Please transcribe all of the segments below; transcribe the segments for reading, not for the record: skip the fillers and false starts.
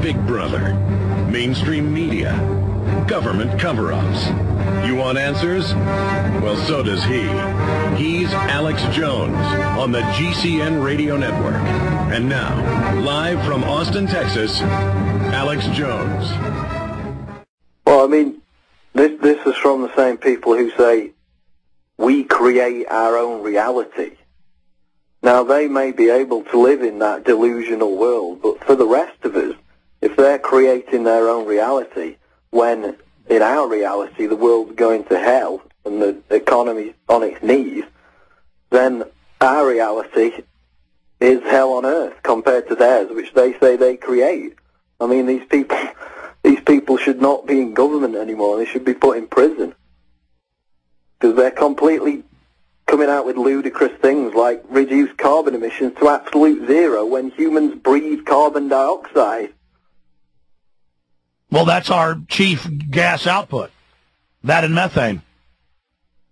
Big Brother, mainstream media, government cover-ups. You want answers? Well, so does he. He's Alex Jones on the GCN Radio Network. And now, live from Austin, Texas, Alex Jones. Well, I mean, this is from the same people who say, we create our own reality. Now, they may be able to live in that delusional world, but for the rest of us, if they're creating their own reality, when in our reality the world's going to hell and the economy's on its knees, then our reality is hell on earth compared to theirs, which they say they create. I mean, these people should not be in government anymore. They should be put in prison because they're completely coming out with ludicrous things like reduce carbon emissions to absolute zero when humans breathe carbon dioxide. Well, that's our chief gas output, that and methane.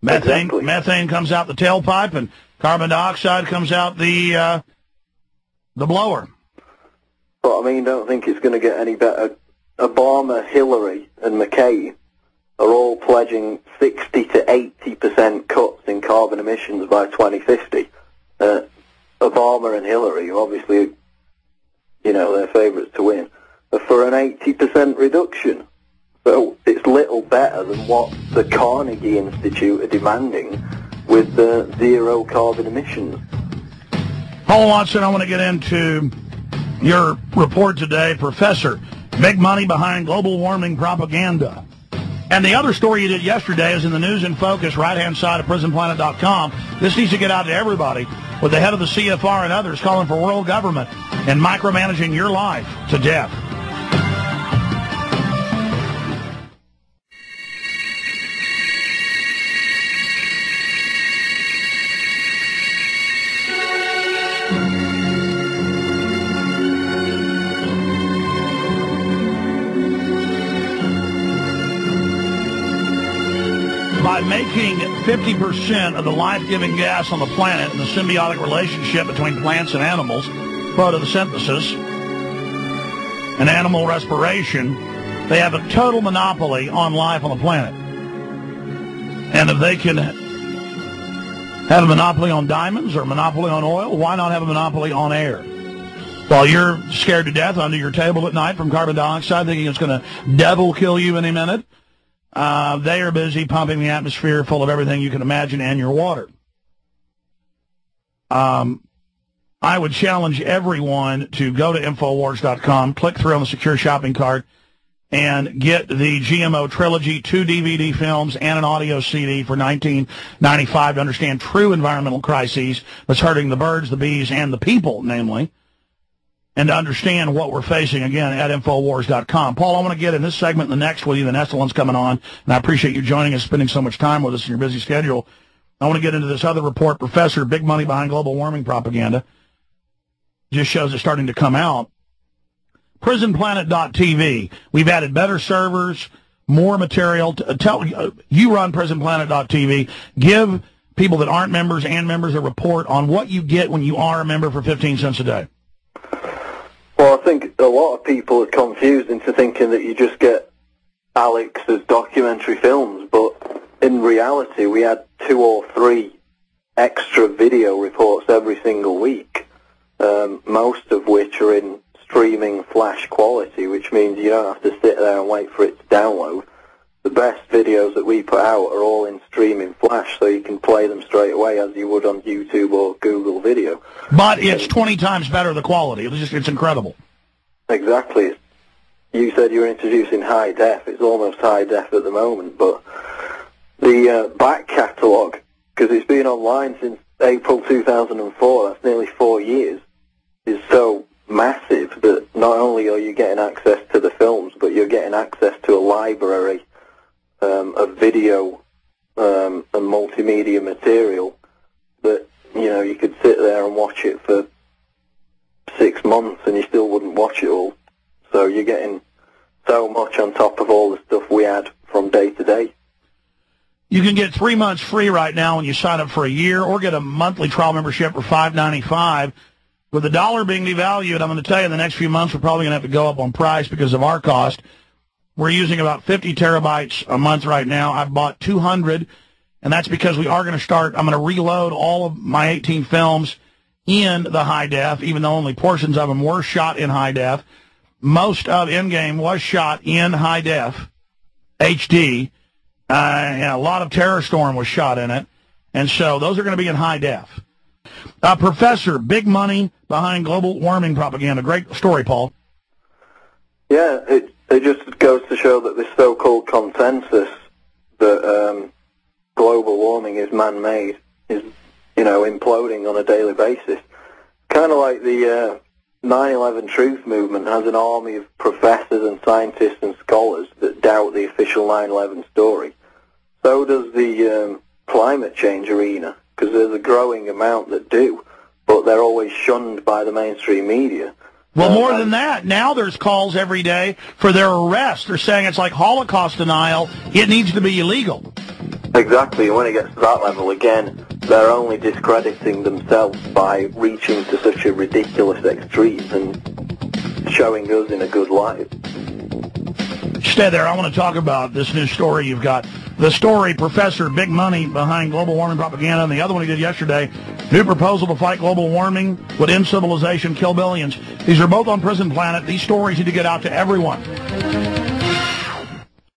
Exactly. Methane comes out the tailpipe, and carbon dioxide comes out the blower. But, I mean, don't think it's going to get any better. Obama, Hillary, and McCain are all pledging 60 to 80% cuts in carbon emissions by 2050. Obama and Hillary, obviously, you know, they're favourites to win, are for an 80% reduction. So it's little better than what the Carnegie Institute are demanding with the zero carbon emissions. Paul Watson, I want to get into your report today, Professor. Big money behind global warming propaganda. And the other story you did yesterday is in the News in Focus, right-hand side of PrisonPlanet.com. This needs to get out to everybody, with the head of the CFR and others calling for world government and micromanaging your life to death. By making 50% of the life-giving gas on the planet and the symbiotic relationship between plants and animals, photosynthesis, and animal respiration, they have a total monopoly on life on the planet. And if they can have a monopoly on diamonds or a monopoly on oil, why not have a monopoly on air? While you're scared to death under your table at night from carbon dioxide, thinking it's going to devil kill you any minute, they are busy pumping the atmosphere full of everything you can imagine and your water. I would challenge everyone to go to Infowars.com, click through on the secure shopping cart, and get the GMO Trilogy, 2 DVD films, and an audio CD for $19.95 to understand true environmental crises that's hurting the birds, the bees, and the people, namely, and to understand what we're facing, again, at Infowars.com. Paul, I want to get in this segment and the next with you. The Nestle one's coming on, and I appreciate you joining us, spending so much time with us in your busy schedule. I want to get into this other report, Professor, big money behind global warming propaganda. Just shows it's starting to come out. PrisonPlanet.tv. We've added better servers, more material. You run PrisonPlanet.tv. Give people that aren't members and members a report on what you get when you are a member for 15 cents a day. Well, I think a lot of people are confused into thinking that you just get Alex's documentary films, but in reality we had 2 or 3 extra video reports every single week, most of which are in streaming flash quality, which means you don't have to sit there and wait for it to download. The best videos that we put out are all in streaming flash, so you can play them straight away as you would on YouTube or Google Video. But it's 20 times better, the quality. It's incredible. Exactly. You said you were introducing high def. It's almost high def at the moment, but the back catalogue, because it's been online since April 2004, that's nearly 4 years, is so massive that not only are you getting access to the films, but you're getting access to a library of video and multimedia material that, you know, you could sit there and watch it for 6 months and you still wouldn't watch it all. So you're getting so much on top of all the stuff we had from day to day. You can get 3 months free right now when you sign up for a year, or get a monthly trial membership for $5.95. With the dollar being devalued, I'm going to tell you in the next few months we're probably going to have to go up on price because of our cost. We're using about 50 terabytes a month right now. I've bought 200, and that's because we are going to start. I'm going to reload all of my 18 films in the high def, even though only portions of them were shot in high def. Most of Endgame was shot in high def, HD, and a lot of Terror Storm was shot in it, and so those are going to be in high def. Professor, big money behind global warming propaganda. Great story, Paul. Yeah, it just goes to show that this so-called consensus that global warming is man-made is, imploding on a daily basis. Kind of like the 9/11 truth movement has an army of professors and scientists and scholars that doubt the official 9/11 story. So does the climate change arena, because there's a growing amount that do, but they're always shunned by the mainstream media. Well, more than that, now there's calls every day for their arrest. They're saying it's like Holocaust denial. It needs to be illegal. Exactly, and when it gets to that level, again, they're only discrediting themselves by reaching to such a ridiculous extreme and showing us in a good light. Stay there. I want to talk about this new story you've got. The story, Professor, big money behind global warming propaganda, and the other one he did yesterday, new proposal to fight global warming would end civilization, kill billions. These are both on Prison Planet. These stories need to get out to everyone.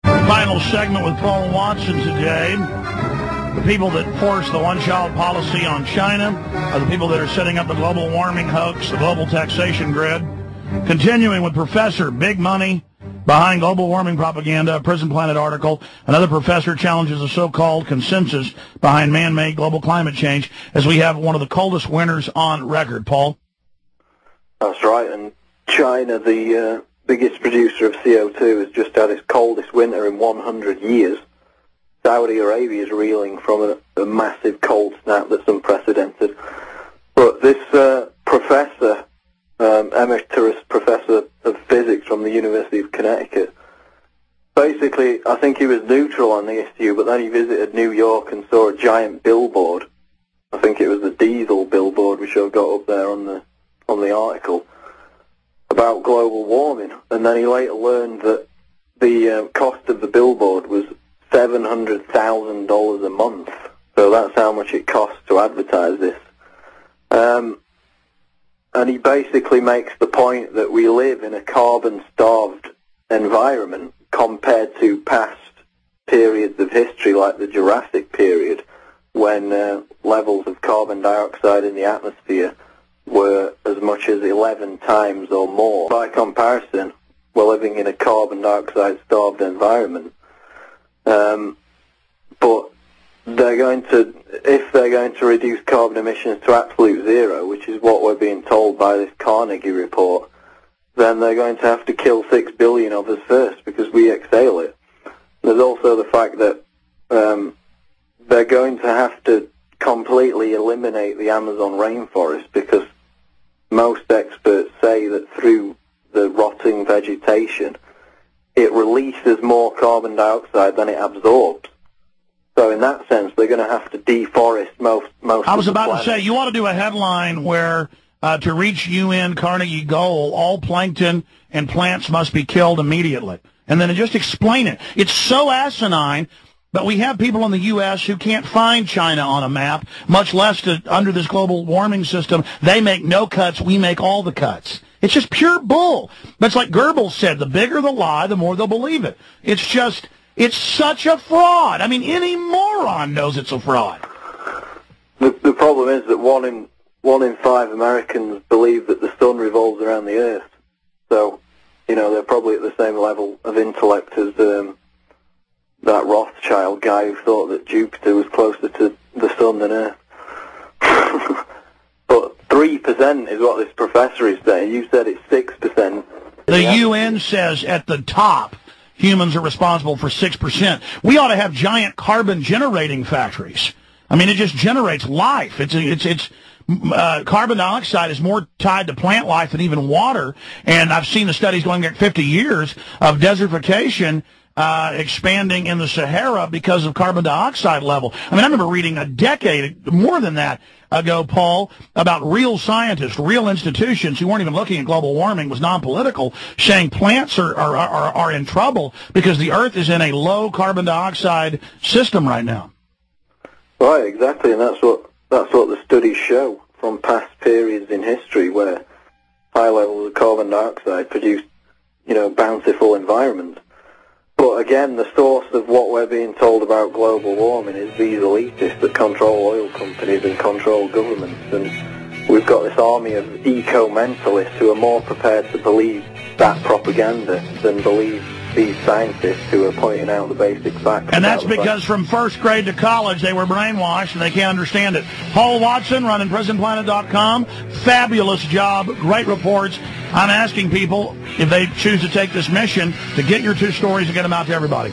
Final segment with Paul Watson today. The people that force the one-child policy on China are the people that are setting up the global warming hoax, the global taxation grid. Continuing with Professor, big money behind global warming propaganda, a Prison Planet article. Another professor challenges the so-called consensus behind man-made global climate change as we have one of the coldest winters on record. Paul? That's right, and China, the biggest producer of CO2, has just had its coldest winter in 100 years. Saudi Arabia is reeling from a massive cold snap that's unprecedented. But this professor, emeritus professor of physics from the University of Connecticut, basically, I think he was neutral on the issue, but then he visited New York and saw a giant billboard. I think it was the diesel billboard, which I've got up there on the article, about global warming. And then he later learned that the cost of the billboard was $700,000 a month. So that's how much it costs to advertise this. And he basically makes the point that we live in a carbon-starved environment compared to past periods of history like the Jurassic period, when levels of carbon dioxide in the atmosphere were as much as 11 times or more. By comparison, we're living in a carbon dioxide-starved environment. But if they're going to reduce carbon emissions to absolute zero, which is what we're being told by this Carnegie report, then they're going to have to kill 6 billion of us first because we exhale it. There's also the fact that they're going to have to completely eliminate the Amazon rainforest because most experts say that through the rotting vegetation, it releases more carbon dioxide than it absorbs. So in that sense, they're going to have to deforest most I was of the about planet. to say, you ought to do a headline where to reach UN Carnegie goal, all plankton and plants must be killed immediately. And then just explain it. It's so asinine, but we have people in the U.S. who can't find China on a map, much less under this global warming system. They make no cuts, we make all the cuts. It's just pure bull. But it's like Goebbels said, the bigger the lie, the more they'll believe it. It's such a fraud. I mean, any moron knows it's a fraud. The problem is that one in 5 Americans believe that the sun revolves around the earth. So, they're probably at the same level of intellect as that Rothschild guy who thought that Jupiter was closer to the sun than Earth. But 3% is what this professor is saying. You said it's 6%. The UN says at the top, humans are responsible for 6%. We ought to have giant carbon generating factories. I mean, it just generates life. Carbon dioxide is more tied to plant life than even water. And I've seen the studies going back 50 years of desertification expanding in the Sahara because of carbon dioxide level. I mean, I remember reading a decade, more than that, ago, Paul, about real scientists, real institutions who weren't even looking at global warming, was non-political, saying plants are in trouble because the Earth is in a low carbon dioxide system right now. Right, exactly, and that's what the studies show from past periods in history where high levels of carbon dioxide produce, bountiful environments. But again, the source of what we're being told about global warming is these elitists that control oil companies and control governments. And we've got this army of eco-mentalists who are more prepared to believe that propaganda than believe these scientists who are pointing out the basic facts. And that's because from first grade to college they were brainwashed and they can't understand it. Paul Watson running PrisonPlanet.com. Fabulous job. Great reports. I'm asking people, if they choose to take this mission, to get your two stories and get them out to everybody.